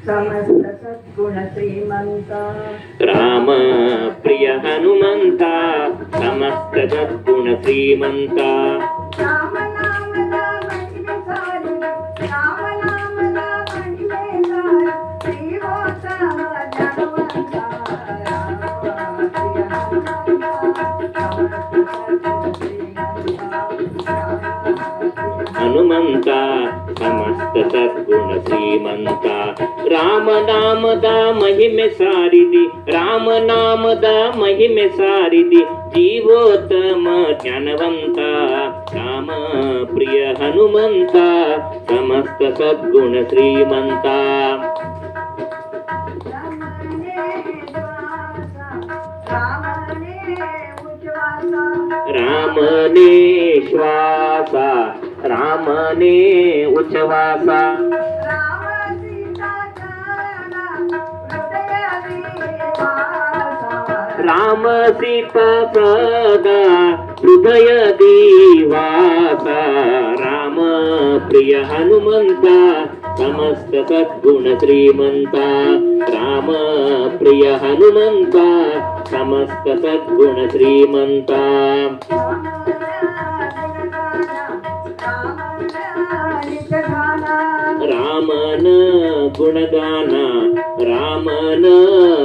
ಸಮಸ್ತ ಸದ್ಗುಣ ಶ್ರೀಮಂತ ರಾಮ ಪ್ರಿಯ ಹನುಮಂತ ಸಮಸ್ತ ಸದ್ಗುಣ ಶ್ರೀಮಂತ ರಾಮ ನಾಮದ ಮಹಿಮೆ ಸಾರಿ ರಾಮ ನಾಮದ ಮಹಿಮೆ ಸಾರಿ ಶ್ರೀಗೋತ್ತಮ ಜ್ಞಾನವಂತ ಹನುಮಂತ ಸಮಸ್ತ ಸದ್ಗುಣ ಶ್ರೀಮಂತ ರಾಮ ನಾಮದ ಮಹಿಮೆ ಸಾರಿದಿ ರಾಮ ನಾಮದ ಮಹಿಮೆ ಸಾರಿದಿ ಜೀವೋತ್ತಮ ಜ್ಞಾನವಂತ ರಾಮ ಪ್ರಿಯ ಹನುಮಂತ ಸಮಸ್ತ ಸದ್ಗುಣ ಶ್ರೀಮಂತ ರಾಮನೇ ಶ್ವಾಸ ರಾಮನೇ ಉಚ್ಛ್ವಾಸ ರಾಮ ಸೀತಾ ಸದಾ ಹೃದಯ ದಿವಾಸ ರಾಮ ಪ್ರಿಯ ಹನುಮಂತ ಸಮಸ್ತ ಸದ್ಗುಣ ಶ್ರೀಮಂತ ರಾಮ ಪ್ರಿಯ ಹನುಮಂತ ಸಮಸ್ತ ಸದ್ಗುಣ ಶ್ರೀಮಂತ ರಾಮನ ಗುಣಗಾನ ರಾಮನ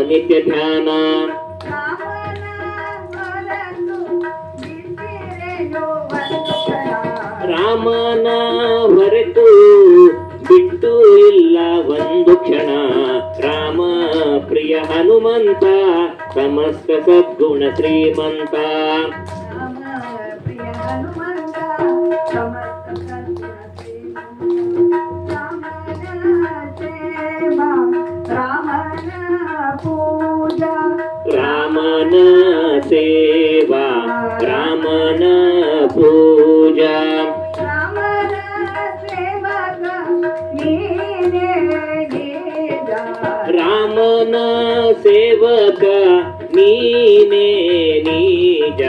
ನಿತ್ಯ ಧ್ಯಾನ ರಾಮನ ಹೊರತು ಬಿಟ್ಟು ಇಲ್ಲ ಒಂದು ಕ್ಷಣ ರಾಮ ಪ್ರಿಯ ಹನುಮಂತ ಸಮಸ್ತ ಸದ್ಗುಣ ಶ್ರೀಮಂತ ರಾಮನ ಸೇವಾ ರಾಮನ ಪೂಜಾ ರಾಮನ ಸೇವಕ ನೀನೇ ನೀಜ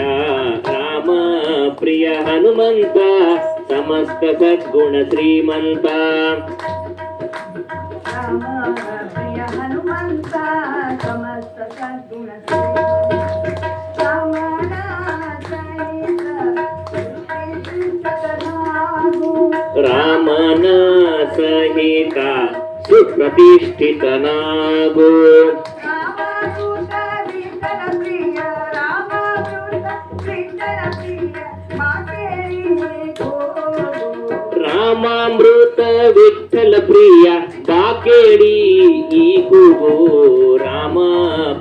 ರಾಮ ಪ್ರಿಯ ಹನುಮಂತ ಸಮಸ್ತ ಸದ್ಗುಣ ಶ್ರೀಮಂತ ಹನುಮಂತ ಸಮಸ್ತ ಸದ್ಗುಣ ರಾಮನ ಸಹಿತ ಸುಪ್ರತಿಷ್ಠಿತನಾಗು ರಾಮಾಮೃತ ವಿಠಲ ಪ್ರಿಯ ಬಾಕೇಡಿ ಈ ಕೂಗು ರಾಮ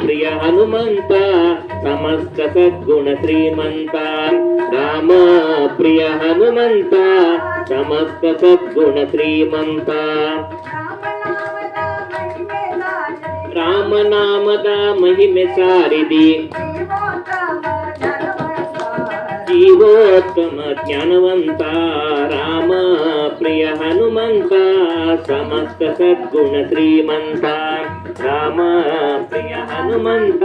ಪ್ರಿಯ ಹನುಮಂತ ಸಮಸ್ತ ಸದ್ಗುಣ ಶ್ರೀಮಂತ ರಾಮ ಪ್ರಿಯ ಹನುಮಂತ ಸಮಸ್ತ ಸದ್ಗುಣ ಶ್ರೀಮಂತ ರಾಮನಾಮದ ಮಹಿಮೆ ಸಾರಿದಿ ಜೀವೋತ್ತಮ ಜ್ಞಾನವಂತ ರಾಮ ಪ್ರಿಯ ಹನುಮಂತ ಸಮಸ್ತ ಸದ್ಗುಣ ಶ್ರೀಮಂತ ರಾಮ ಪ್ರಿಯ ಹನುಮಂತ